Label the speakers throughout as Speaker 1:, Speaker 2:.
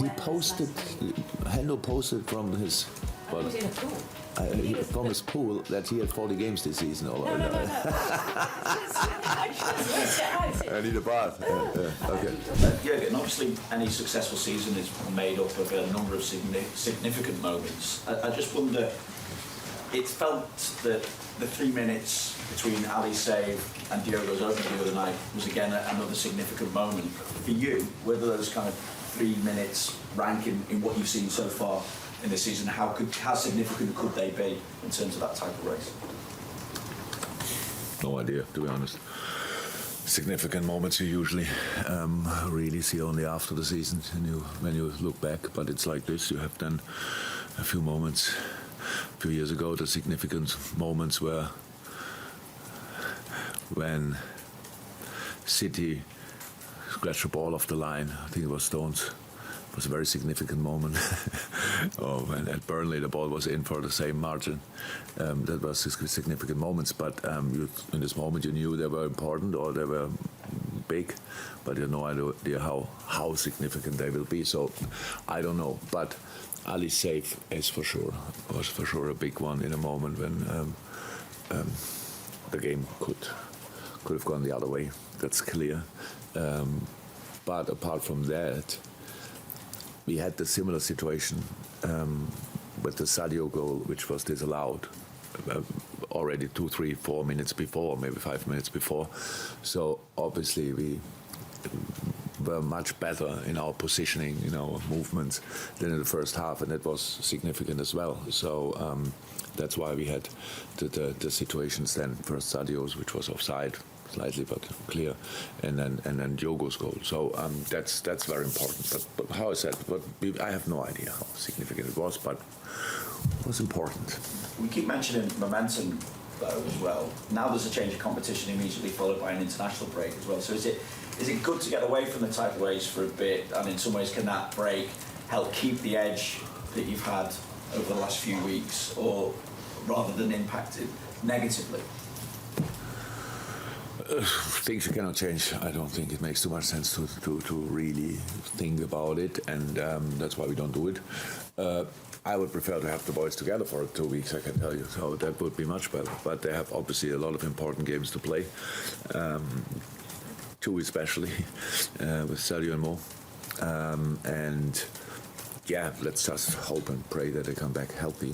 Speaker 1: he posted, Hendo posted from his, well, from his pool that he had 40 games this season.
Speaker 2: No. I just worked it out.
Speaker 1: I need a bath. Okay.
Speaker 3: Jürgen, obviously any successful season is made up of a number of significant moments. I just wonder, it felt that the 3 minutes between Ali's save and Diogo's opener the other night was again another significant moment. For you, whether those kind of 3 minutes rank in what you've seen so far in this season, how significant could they be in terms of that type of race?
Speaker 1: No idea, to be honest. Significant moments you usually really see only after the season when you look back, but it's like this. You have then a few moments. A few years ago, the significant moments were when City scratched the ball off the line. I think it was Stones. It was a very significant moment. When at Burnley the ball was in for the same margin. That was significant moments, but in this moment you knew they were important or they were big, but you had no idea how significant they will be. So I don't know, but Ali's save was for sure a big one in a moment when the game could have gone the other way. That's clear. But apart from that, we had the similar situation with the Sadio goal, which was disallowed already 2, 3, 4 minutes before, maybe 5 minutes before. So obviously we were much better in our positioning, in our movements than in the first half, and that was significant as well. So that's why we had the situations then. First Sadio's, which was offside, slightly but clear, and then Diogo's goal. So that's very important. But how I said, I have no idea how significant it was, but it was important.
Speaker 3: We keep mentioning momentum though as well. Now there's a change of competition immediately followed by an international break as well. So is it good to get away from the title race for a bit, and in some ways can that break help keep the edge that you've had over the last few weeks, or rather than impact it negatively?
Speaker 1: Things you cannot change. I don't think it makes too much sense to really think about it, and that's why we don't do it. I would prefer to have the boys together for 2 weeks, I can tell you, so that would be much better. But they have obviously a lot of important games to play, 2 especially, with Sadio and Mo. And yeah, let's just hope and pray that they come back healthy.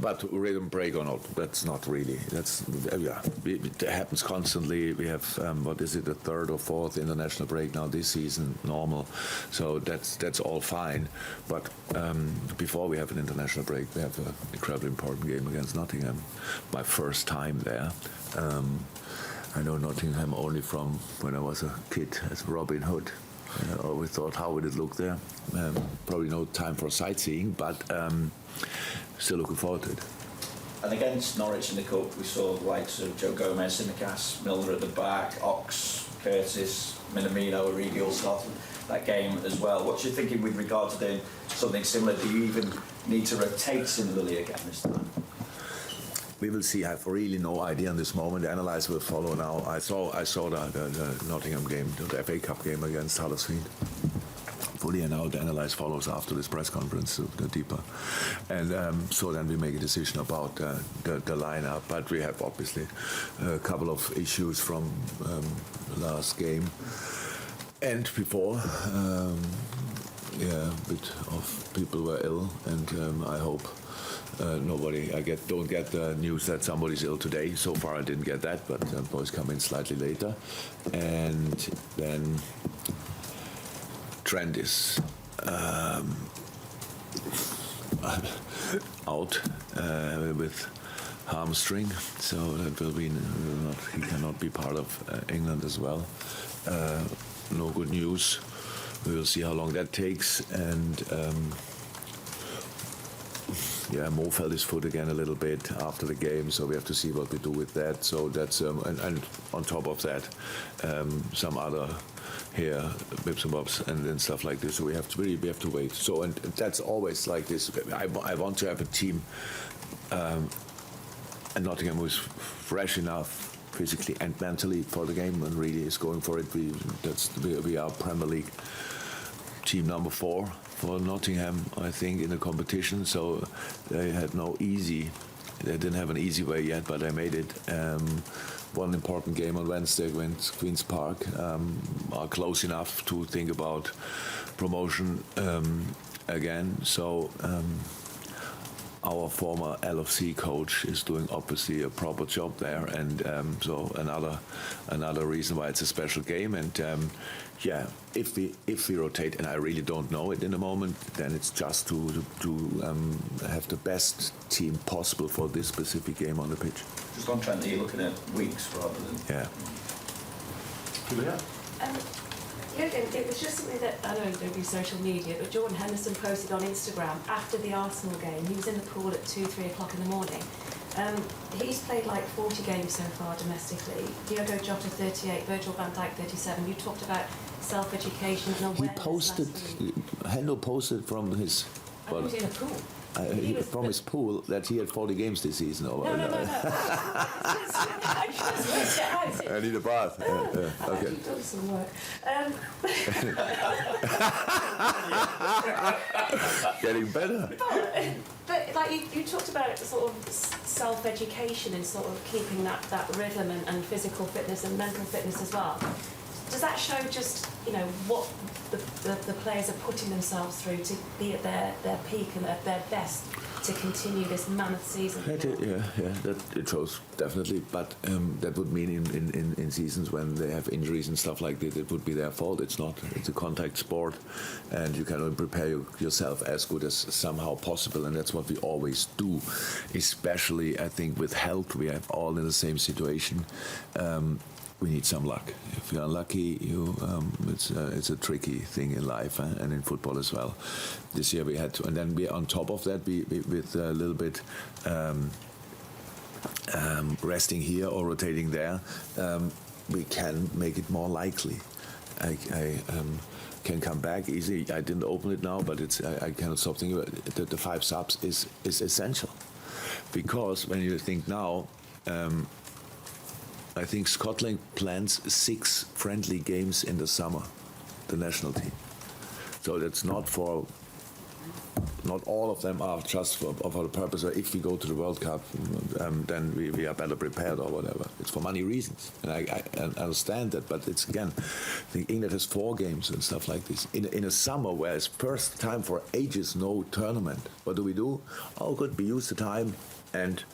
Speaker 1: But rhythm break or not, that's not really. It happens constantly. We have the 3rd or 4th international break now this season, normal. So that's all fine. But before we have an international break, we have an incredibly important game against Nottingham. My first time there. I know Nottingham only from when I was a kid as Robin Hood. I always thought, how would it look there? Probably no time for sightseeing, but still looking forward to it.
Speaker 3: And against Norwich in the Cup, we saw the likes of Joe Gomez, Simicas, Milner at the back, Ox, Curtis, Minamino, Origi all started that game as well. What's your thinking with regard to doing something similar? Do you even need to rotate similarly again this time?
Speaker 1: We will see. I have really no idea in this moment. The analysis will follow now. I saw the Nottingham game, the FA Cup game against Huddersfield. Fully, and now the analysis follows after this press conference, the deeper. And so then we make a decision about the lineup. But we have obviously a couple of issues from last game and before. A bit of people were ill, and I hope. Don't get the news that somebody's ill today. So far I didn't get that, but boys come in slightly later. And then Trent is out with hamstring, so that he cannot be part of England as well. No good news. We will see how long that takes, and Mo felt his foot again a little bit after the game, so we have to see what we do with that. So that's and on top of that, some other bits and bobs and stuff like this. So we have to wait. So and that's always like this. I want to have a team, and Nottingham who is fresh enough physically and mentally for the game and really is going for it. We are Premier League team number 4 for Nottingham, I think, in the competition. So they had they didn't have an easy way yet, but they made it. One important game on Wednesday against Queen's Park, are close enough to think about promotion again. So our former LFC coach is doing obviously a proper job there, and so another reason why it's a special game. And if we rotate, and I really don't know it in a moment, then it's just to have the best team possible for this specific game on the pitch.
Speaker 3: Just on Trent, you're looking at weeks rather than...
Speaker 1: Yeah.
Speaker 2: Jürgen, it was just something that, I know you don't do social media, but Jordan Henderson posted on Instagram after the Arsenal game. He was in the pool at 2-3 o'clock in the morning. He's played like 40 games so far domestically. Diogo Jota 38, Virgil van Dijk 37. You talked about self-education and awareness.
Speaker 1: Hendo posted from his...
Speaker 2: I was in a pool.
Speaker 1: From his pool that he had 40 games this season.
Speaker 2: No. I just worked it out.
Speaker 1: I need a bath.
Speaker 2: I've
Speaker 1: Okay.
Speaker 2: actually done some work.
Speaker 1: Getting better.
Speaker 2: But like you talked about sort of self-education and sort of keeping that rhythm and physical fitness and mental fitness as well. Does that show just, what the players are putting themselves through to be at their peak and at their best to continue this mammoth season?
Speaker 1: That it shows definitely, but that would mean in seasons when they have injuries and stuff like that, it would be their fault. It's not. It's a contact sport, and you can only prepare yourself as good as somehow possible, and that's what we always do. Especially, I think, with health, we are all in the same situation. We need some luck. If you're unlucky, it's a tricky thing in life and in football as well. This year we had to, and then we on top of that, we with a little bit resting here or rotating there, we can make it more likely. I can come back easy. I didn't open it now, but I cannot stop thinking about it. The 5 subs is essential, because when you think now. I think Scotland plans 6 friendly games in the summer, the national team. So that's not all of them are just for the purpose of if we go to the World Cup, then we are better prepared or whatever. It's for money reasons, and I understand that. But it's again, I think England has 4 games and stuff like this in a summer where it's first time for ages no tournament. What do? Oh, good, we use the time and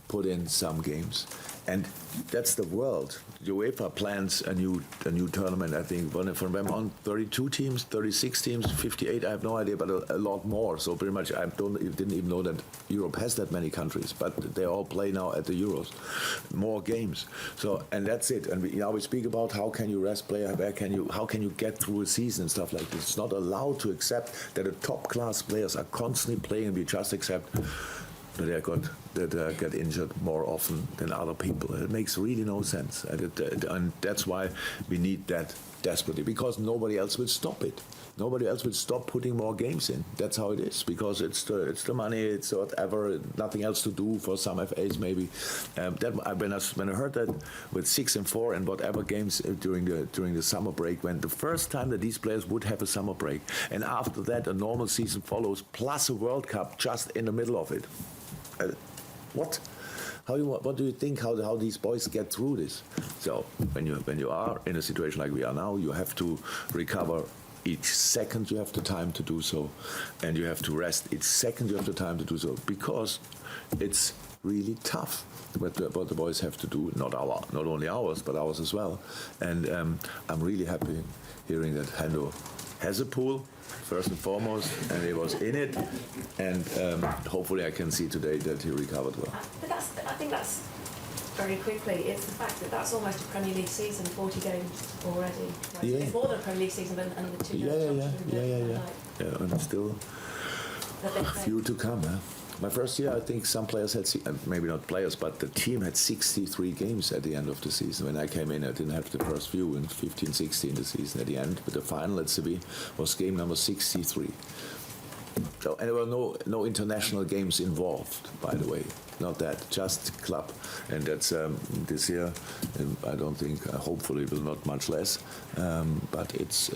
Speaker 1: put in some games. And that's the world. The UEFA plans a new tournament, I think, from them on 32 teams, 36 teams, 58, I have no idea, but a lot more. So pretty much I didn't even know that Europe has that many countries, but they all play now at the Euros. More games. So, and that's it. And we speak about how can you rest player, how can you get through a season and stuff like this. It's not allowed to accept that the top class players are constantly playing, and we just accept that they get injured more often than other people. It makes really no sense, and that's why we need that desperately, because nobody else will stop it. Nobody else will stop putting more games in. That's how it is, because it's the money, it's whatever, nothing else to do for some FAs maybe. When I heard that with 6 and 4 and whatever games during the summer break, when the first time that these players would have a summer break, and after that a normal season follows, plus a World Cup just in the middle of it. What? What do you think? How these boys get through this? So when you are in a situation like we are now, you have to recover each second. You have the time to do so, and you have to rest each second. You have the time to do so, because it's really tough what the boys have to do. Not only ours, but ours as well. And I'm really happy hearing that Hendo has a pool, first and foremost, and he was in it, and hopefully I can see today that he recovered well.
Speaker 2: But I think that's very quickly. It's the fact that that's almost a Premier League season, 40 games already. Right?
Speaker 1: Yeah.
Speaker 2: It's more than a Premier League season and the 2
Speaker 1: Yeah, and still a few to come. My first year, I think some players had, maybe not players, but the team had 63 games at the end of the season. When I came in, I didn't have the first few, in 15, 16 the season at the end. But the final at Sevilla was game number 63. So, and there were no international games involved, by the way. Not that, just club. And that's this year, I don't think, hopefully it will not much less, but it's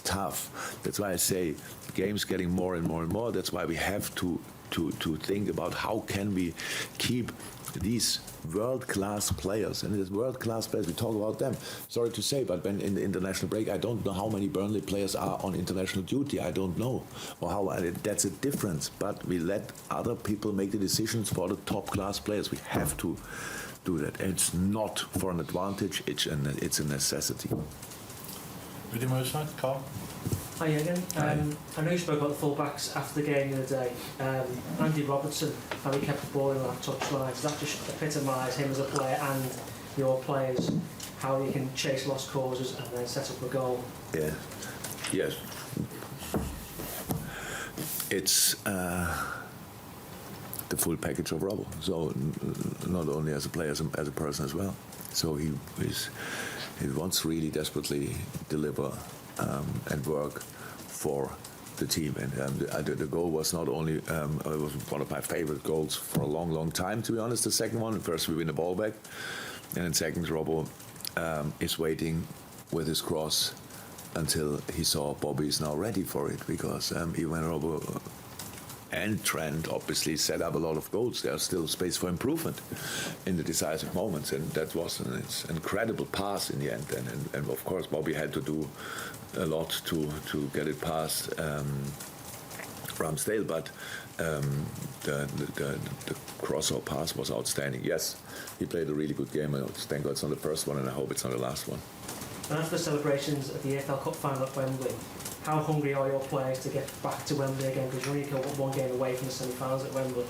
Speaker 1: tough. That's why I say games getting more and more and more. That's why we have to think about how can we keep these world-class players, and these world-class players, we talk about them. Sorry to say, but when in the international break, I don't know how many Burnley players are on international duty. I don't know, or how that's a difference. But we let other people make the decisions for the top-class players. We have to do that. And it's not for an advantage. It's a necessity.
Speaker 4: Ready, my side, Carl?
Speaker 5: Hi again. I know you spoke about the full-backs after the game the other day. Andy Robertson, how he kept the ball in that touchline, does that just epitomise him as a player and your players, how you can chase lost causes and then set up a goal?
Speaker 1: Yeah. Yes. It's the full package of Robbo. So not only as a player, as a person as well. So he wants really desperately deliver and work for the team. And the goal was not only, it was one of my favorite goals for a long, long time, to be honest, the second one. First, we win the ball back. And then second, Robbo is waiting with his cross until he saw Bobby is now ready for it. Because even when Robbo and Trent obviously set up a lot of goals, there's still space for improvement in the decisive moments. And that was an incredible pass in the end. And of course, Bobby had to do a lot to get it past Ramsdale, but the cross or pass was outstanding. Yes, he played a really good game. Thank God it's not the first one, and I hope it's not the last one.
Speaker 5: And after the celebrations at the EFL Cup final at Wembley, how hungry are your players to get back to Wembley again? Because you're only one game away from the semi-finals at Wembley.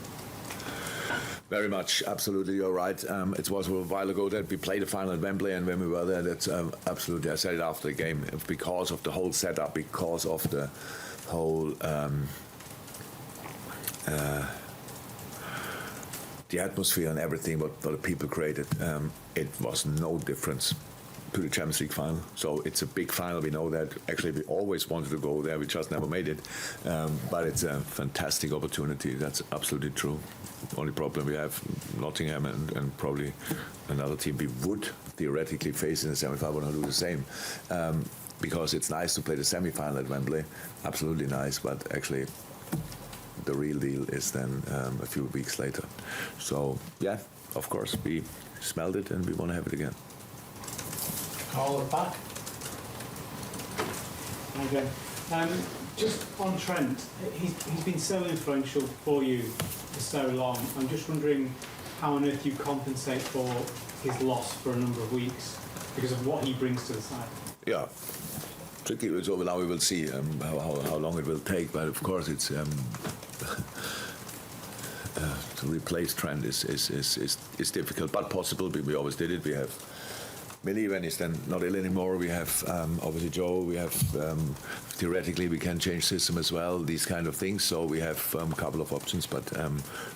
Speaker 1: Very much, absolutely, you're right. It was a while ago that we played the final at Wembley, and when we were there, that's absolutely, I said it after the game, because of the whole setup, because of the whole the atmosphere and everything what the people created, it was no difference to the Champions League final. So it's a big final, we know that. Actually, we always wanted to go there, we just never made it. But it's a fantastic opportunity, that's absolutely true. Only problem we have, Nottingham and probably another team we would theoretically face in the semi-final, want to do the same. Because it's nice to play the semi-final at Wembley, absolutely nice, but actually the real deal is then a few weeks later. So yeah, of course, we smelled it and we want to have it again.
Speaker 4: Carl at the back.
Speaker 6: Okay. Just on Trent, he's been so influential for you for so long. I'm just wondering how on earth you compensate for his loss for a number of weeks because of what he brings to the side.
Speaker 1: Yeah, tricky. So now we will see how long it will take. But of course, it's to replace Trent is difficult, but possible. We always did it. We have Millie when he's then not ill anymore. We have obviously Joe. We have theoretically we can change system as well. These kind of things. So we have a couple of options. But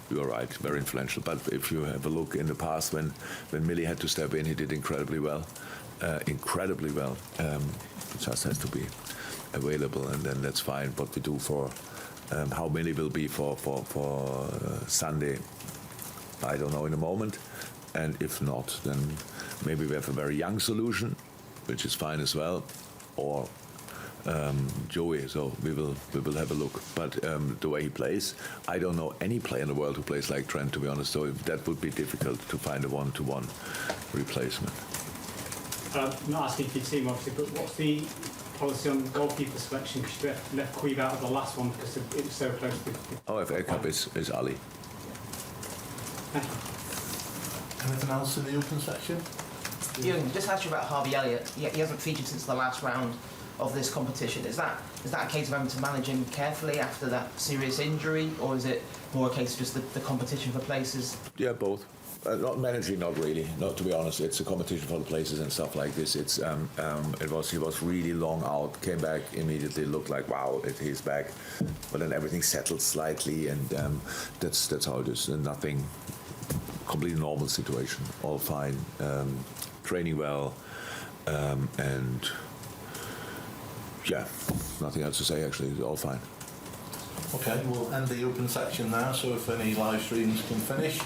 Speaker 1: you are right, very influential. But if you have a look in the past when Millie had to step in, he did incredibly well. Just has to be available, and then that's fine. What we do for how Millie will be for Sunday, I don't know in a moment. And if not, then maybe we have a very young solution, which is fine as well, or Joey. So we will have a look. But the way he plays, I don't know any player in the world who plays like Trent, to be honest. So that would be difficult to find a one-to-one replacement.
Speaker 6: I'm not asking for your team, obviously, but what's the policy on goalkeeper selection? Because you left Queeve out of the last one because it was so close to...
Speaker 1: FA Cup is Ali.
Speaker 6: Thank you.
Speaker 4: Anything else in the open section?
Speaker 7: Jürgen, just asked you about Harvey Elliott. He hasn't featured since the last round of this competition. Is that a case of having to manage him carefully after that serious injury, or is it more a case of just the competition for places?
Speaker 1: Yeah, both. Not managing, not really. Not to be honest, it's a competition for the places and stuff like this. It's he was really long out, came back immediately, looked like wow, he's back, but then everything settled slightly, and that's how it is. Nothing, completely normal situation, all fine, training well, and yeah, nothing else to say actually. All fine.
Speaker 4: Okay, we'll end the open section now, so if any live streams can finish.